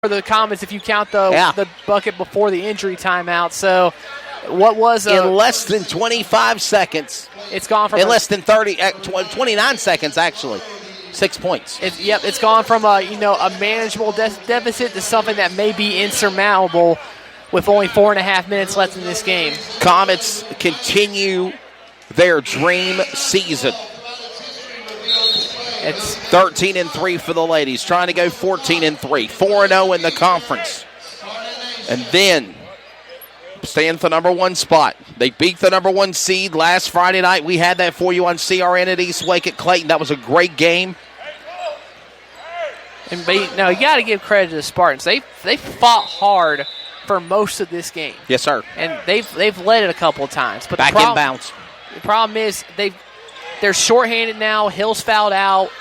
for the Comets if you count the bucket before the injury timeout. So what was in less than 25 seconds. It's gone from in less than 29 seconds actually. 6 points. It's gone from a manageable deficit to something that may be insurmountable with only 4.5 minutes left in this game. Comets continue their dream season. It's 13-3 for the ladies, trying to go 14-3, 4-0 in the conference. And then stay in the number one spot. They beat the number one seed last Friday night. We had that for you on CRN at East Wake at Clayton. That was a great game. And you got to give credit to the Spartans. They fought hard for most of this game. Yes, sir. And they've led it a couple of times. But back in bounds. The problem is they're shorthanded now. Hill's fouled out.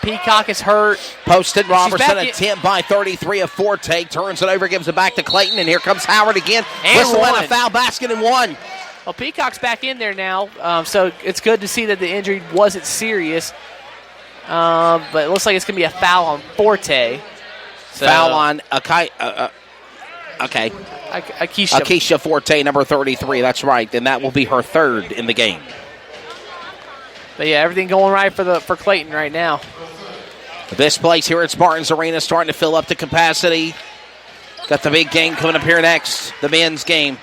Peacock is hurt. Posted Robertson, attempt by 33 of Forte. Turns it over, gives it back to Clayton, and here comes Howard again. Whistle and a foul basket and one. Well, Peacock's back in there now, so it's good to see that the injury wasn't serious. But it looks like it's going to be a foul on Forte. So, foul on Akeisha Forte, number 33. That's right, and that will be her third in the game. But yeah, everything going right for Clayton right now. This place here at Spartans Arena starting to fill up to capacity. Got the big game coming up here next, the men's game.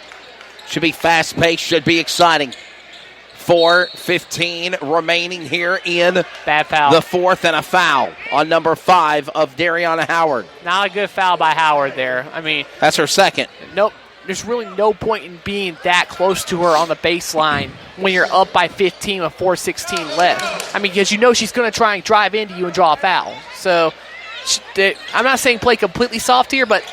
Should be fast-paced, should be exciting. 4:15 remaining here in bad foul. The fourth, and a foul on number 5 of Dariana Howard. Not a good foul by Howard there. I mean, that's her second. Nope. There's really no point in being that close to her on the baseline when you're up by 15 with 4:16 left. I mean, because she's going to try and drive into you and draw a foul. So I'm not saying play completely soft here, but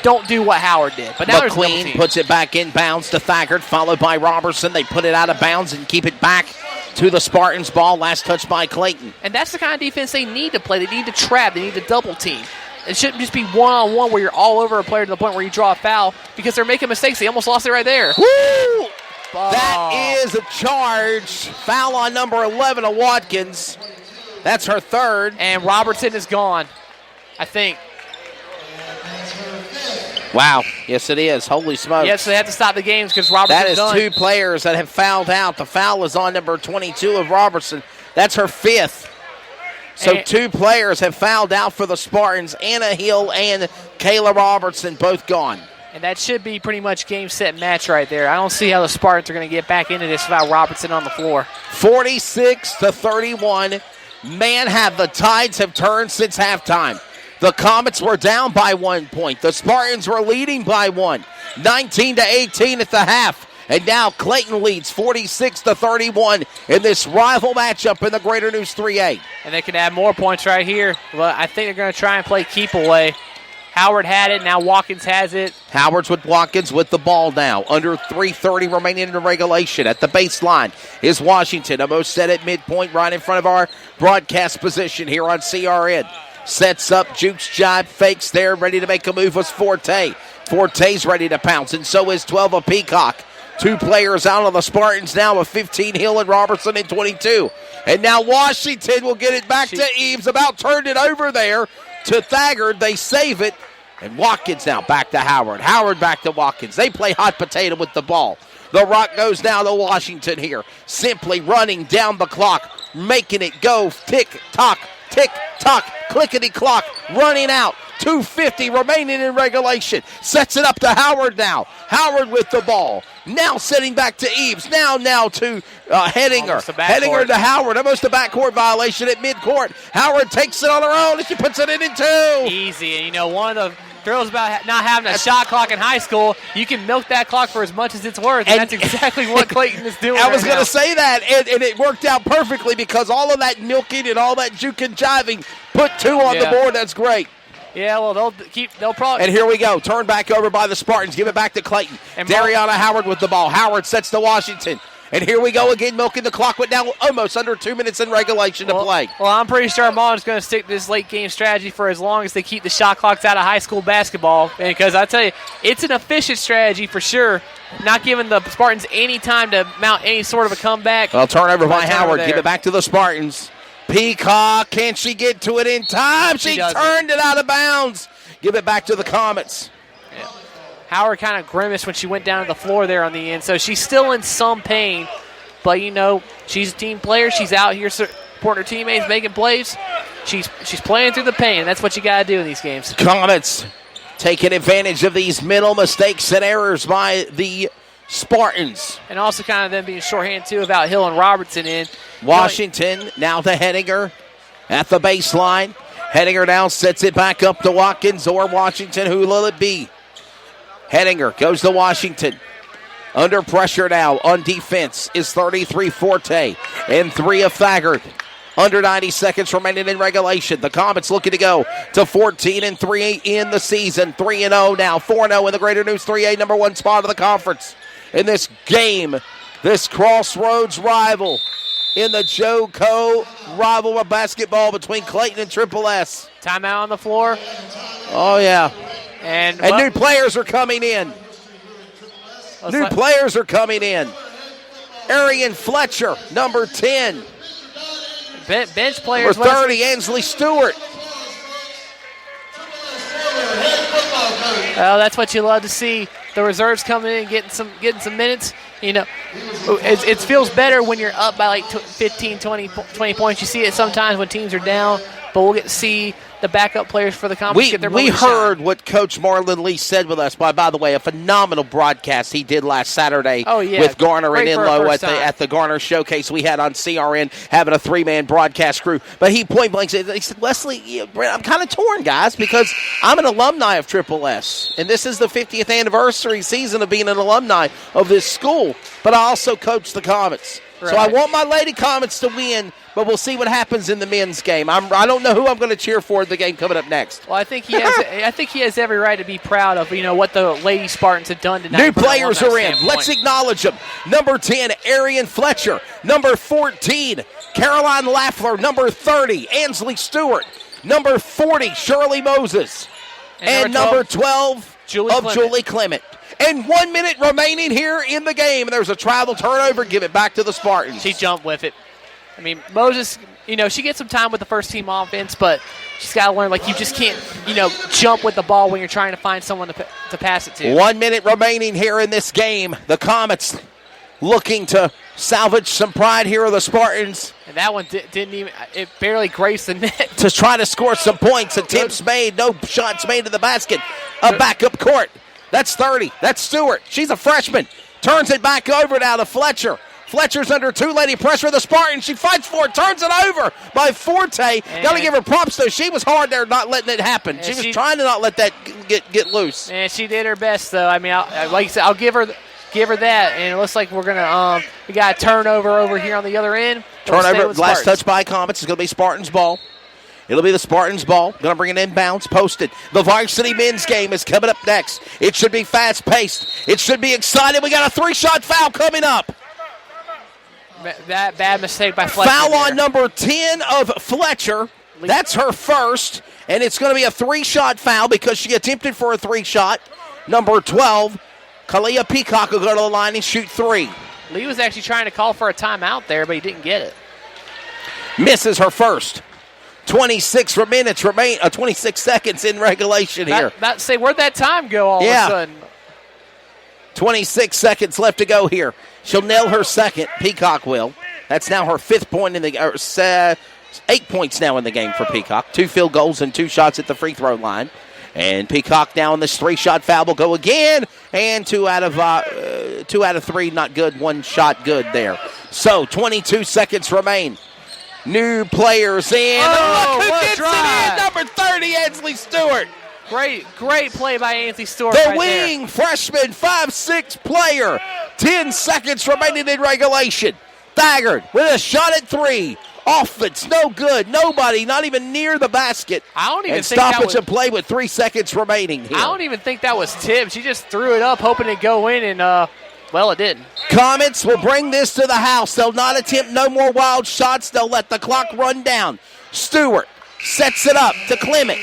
don't do what Howard did. But now McQueen puts it back in bounds to Thaggart, followed by Robertson. They put it out of bounds and keep it back to the Spartans' ball. Last touch by Clayton. And that's the kind of defense they need to play. They need to trap. They need to double team. It shouldn't just be one-on-one where you're all over a player to the point where you draw a foul because they're making mistakes. They almost lost it right there. Woo! That is a charge. Foul on number 11 of Watkins. That's her third. And Robertson is gone, I think. Wow. Yes, it is. Holy smokes. Yes, they have to stop the games because Robertson's done. That is 2 players that have fouled out. The foul is on number 22 of Robertson. That's her 5th. So 2 players have fouled out for the Spartans. Anna Hill and Kayla Robertson both gone. And that should be pretty much game, set, match right there. I don't see how the Spartans are going to get back into this without Robertson on the floor. 46-31. Man, the tides have turned since halftime. The Comets were down by 1 point. The Spartans were leading by 1. 19-18 at the half. And now Clayton leads 46-31 in this rival matchup in the Greater News 3A. And they can add more points right here. Well, I think they're going to try and play keep away. Howard had it. Now Watkins has it. Howard's with Watkins with the ball now. Under 3:30 remaining in the regulation. At the baseline is Washington. Almost set at midpoint right in front of our broadcast position here on CRN. Sets up, jukes, jibe, fakes there. Ready to make a move was Forte. Forte's ready to pounce, and so is 12 of Peacock. 2 players out on the Spartans now with 15, Hill and Robertson in 22. And now Washington will get it back to Eves. About turned it over there to Thaggart. They save it. And Watkins now back to Howard. Howard back to Watkins. They play hot potato with the ball. The rock goes down to Washington here. Simply running down the clock. Making it go. Tick-tock, tick-tock, clickety-clock. Running out. 2:50 remaining in regulation. Sets it up to Howard now. Howard with the ball. Now sitting back to Eves. Now to Hedinger. Hedinger to Howard. Almost a backcourt violation at midcourt. Howard takes it on her own and she puts it in 2. Easy. And one of the thrills about not having a shot clock in high school, you can milk that clock for as much as it's worth. And that's exactly what Clayton is doing. I was going to say that. And it worked out perfectly because all of that milking and all that juke and jiving put 2 on the board. That's great. Yeah, well, they'll probably. And here we go. Turn back over by the Spartans. Give it back to Clayton. And Dariana Howard with the ball. Howard sets to Washington. And here we go again, milking the clock with now almost under 2 minutes in regulation to play. Well, I'm pretty sure Mom's going to stick to this late game strategy for as long as they keep the shot clocks out of high school basketball. Because I tell you, it's an efficient strategy for sure. Not giving the Spartans any time to mount any sort of a comeback. Well, turnover by Howard. Give it back to the Spartans. Peacock, can she get to it in time? She turned it out of bounds. Give it back to the Comets. Yeah. Howard kind of grimaced when she went down to the floor there on the end, so she's still in some pain. But, she's a team player. She's out here supporting her teammates, making plays. She's playing through the pain. That's what you got to do in these games. Comets taking advantage of these mental mistakes and errors by the Spartans. And also kind of them being shorthanded, too, without Hill and Robertson in. Washington now to Henninger at the baseline. Henninger now sets it back up to Watkins or Washington. Who will it be? Henninger goes to Washington. Under pressure now on defense is 33 Forte and 3 of Thaggart. Under 90 seconds remaining in regulation. The Comets looking to go to 14-3 in the season. 3-0 now. 4-0 in the Greater News 3A number 1 spot of the conference. In this game, this crossroads rival in the JoCo rival of basketball between Clayton and Triple S. Timeout on the floor. Oh, yeah. And new players are coming in. New players are coming in. Arian Fletcher, number 10. Bench players. Number 30, Ansley Stewart. Well, that's what you love to see. The reserves coming in, getting some minutes. It feels better when you're up by like 15, 20 points. You see it sometimes when teams are down, but we'll get to see the backup players for the Comets get their We moment heard shot. what Coach Marlon Lee said with us. By the way, a phenomenal broadcast he did last Saturday with Garner and Enlow at the Garner Showcase we had on CRN, having a 3-man broadcast crew. But he point blank said, Wesley, I'm kind of torn, guys, because I'm an alumni of Triple S, and this is the 50th anniversary season of being an alumni of this school. But I also coach the Comets. Right. So I want my Lady Comets to win, but we'll see what happens in the men's game. I don't know who I'm going to cheer for in the game coming up next. Well, I think he has every right to be proud of what the Lady Spartans have done tonight. New players are in. Let's acknowledge them. Number 10, Arian Fletcher. Number 14, Caroline Laffler. Number 30, Ansley Stewart. Number 40, Shirley Moses. And number 12, Julie Clement. And 1 minute remaining here in the game. And there's a travel turnover. Give it back to the Spartans. She jumped with it. I mean, Moses, she gets some time with the first team offense, but she's got to learn, you just can't, jump with the ball when you're trying to find someone to pass it to. 1 minute remaining here in this game. The Comets looking to salvage some pride here of the Spartans. And that one didn't even, it barely grazed the net. To try to score some points. Attempts made, no shots made to the basket. A backup court. That's 30. That's Stewart. She's a freshman. Turns it back over now to Fletcher. Fletcher's under two-lady pressure. The Spartans, she fights for it. Turns it over by Forte. Got to give her props, though. She was hard there not letting it happen. She was trying to not let that get loose. And she did her best, though. I mean, like I said, I'll give her that. And it looks like we're going to we got a turnover over here on the other end. Turnover, last touch by Comets. It's going to be Spartans ball. It'll be the Spartans ball. Going to bring it inbounds, posted. The Varsity men's game is coming up next. It should be fast-paced. It should be exciting. We got a 3-shot foul coming up. That bad mistake by Fletcher. Foul on number 10 of Fletcher. That's her first. And it's going to be a 3-shot foul because she attempted for a 3-shot. Number 12, Kalia Peacock will go to the line and shoot 3. Lee was actually trying to call for a timeout there, but he didn't get it. Misses her first. 26 seconds in regulation here. Say, where'd that time go all of a sudden? 26 seconds left to go here. She'll nail her second. Peacock will. That's now her 5th point in the 8 points now in the game for Peacock. 2 field goals and 2 shots at the free throw line. And Peacock now in this 3-shot foul will go again. And 2 out of 3 not good. 1 shot good there. So 22 seconds remain. New players in. Oh, look who gets it in. Number 30, Ansley Stewart. Great play by Ansley Stewart. The wing freshman 5'6" player. 10 seconds remaining in regulation. Thaggart with a shot at 3. Offense, no good. Nobody, not even near the basket. I don't even and think that stoppage of play with 3 seconds remaining here. I don't even think that was tipped. She just threw it up, hoping it'd go in, and it didn't. Comets will bring this to the house. They'll not attempt no more wild shots. They'll let the clock run down. Stewart sets it up to Clement.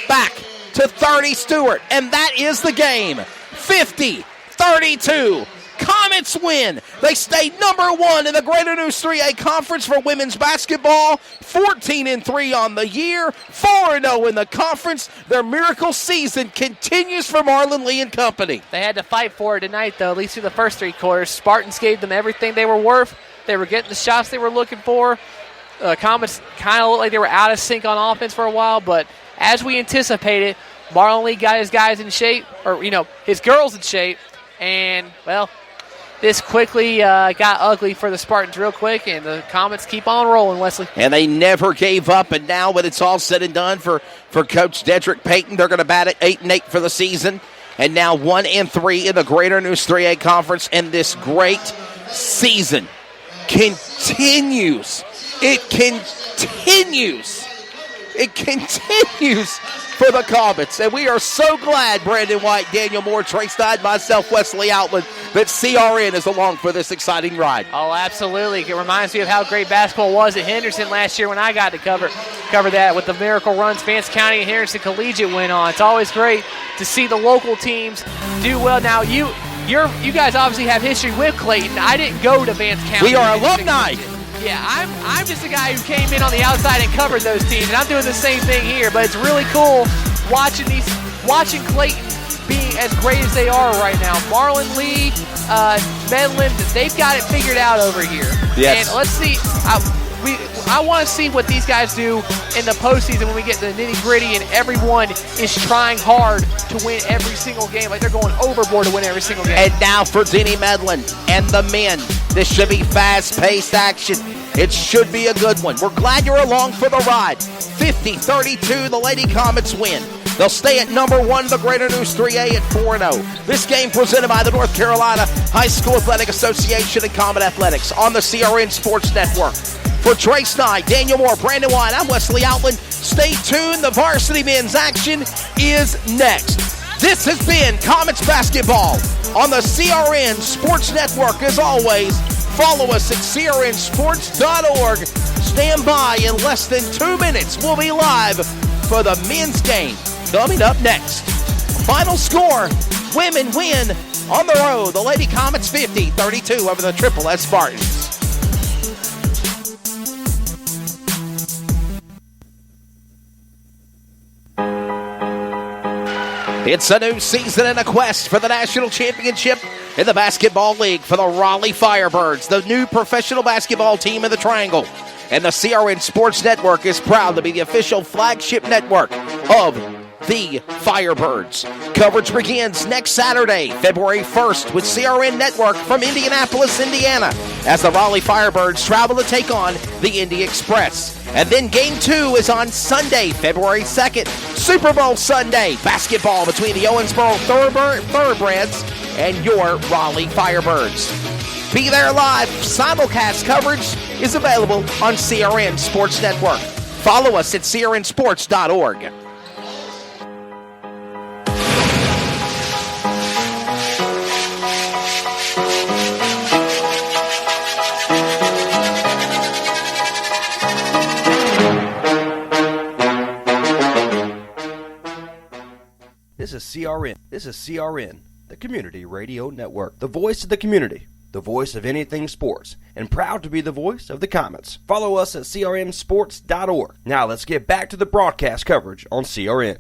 Back to 30 Stewart. And that is the game. 50-32. Comets Comets win. They stay number 1 in the Greater News 3A Conference for women's basketball. 14-3 on the year. 4-0 in the conference. Their miracle season continues for Marlon Lee and company. They had to fight for it tonight, though, at least through the first 3 quarters. Spartans gave them everything they were worth. They were getting the shots they were looking for. Comets kind of looked like they were out of sync on offense for a while, but as we anticipated, Marlon Lee got his guys in shape, or, his girls in shape, and, well, this quickly got ugly for the Spartans real quick, and the Comets keep on rolling, Wesley. And they never gave up, and now when it's all said and done for Coach Dedrick Payton, they're going to bat at 8-8 for the season, and now 1-3 in the Greater News 3A Conference, and this great season continues. It continues. It continues for the Comets. And we are so glad, Brandon White, Daniel Moore, Trey Stein, myself, Wesley Outland, that CRN is along for this exciting ride. Oh, absolutely. It reminds me of how great basketball was at Henderson last year when I got to cover that with the miracle runs Vance County and Henderson Collegiate went on. It's always great to see the local teams do well. Now, you guys obviously have history with Clayton. I didn't go to Vance County. We are alumni. Yeah, I'm just a guy who came in on the outside and covered those teams, and I'm doing the same thing here. But it's really cool watching Clayton being as great as they are right now. Marlon Lee, Medlin, they've got it figured out over here. Yes. And let's see. I want to see what these guys do in the postseason when we get to the nitty-gritty and everyone is trying hard to win every single game. Like they're going overboard to win every single game. And now for Denny Medlin and the men. This should be fast-paced action. It should be a good one. We're glad you're along for the ride. 50-32, the Lady Comets win. They'll stay at number 1 in the Greater News 3A at 4-0. This game presented by the North Carolina High School Athletic Association and Comet Athletics on the CRN Sports Network. For Trey Stein, Daniel Moore, Brandon White, I'm Wesley Outland. Stay tuned. The varsity men's action is next. This has been Comets Basketball on the CRN Sports Network. As always, follow us at crnsports.org. Stand by in less than 2 minutes. We'll be live for the men's game. Coming up next, final score, women win on the road. The Lady Comets 50-32 over the Triple S Spartans. It's a new season and a quest for the national championship in the Basketball League for the Raleigh Firebirds, the new professional basketball team in the Triangle. And the CRN Sports Network is proud to be the official flagship network of the Firebirds. Coverage begins next Saturday, February 1st, with CRN Network from Indianapolis, Indiana, as the Raleigh Firebirds travel to take on the Indy Express. And then Game 2 is on Sunday, February 2nd, Super Bowl Sunday. Basketball between the Owensboro Thoroughbreds and your Raleigh Firebirds. Be there live. Simulcast coverage is available on CRN Sports Network. Follow us at crnsports.org. This is CRN, the Community Radio Network, the voice of the community, the voice of anything sports, and proud to be the voice of the Comets. Follow us at crnsports.org. Now let's get back to the broadcast coverage on CRN.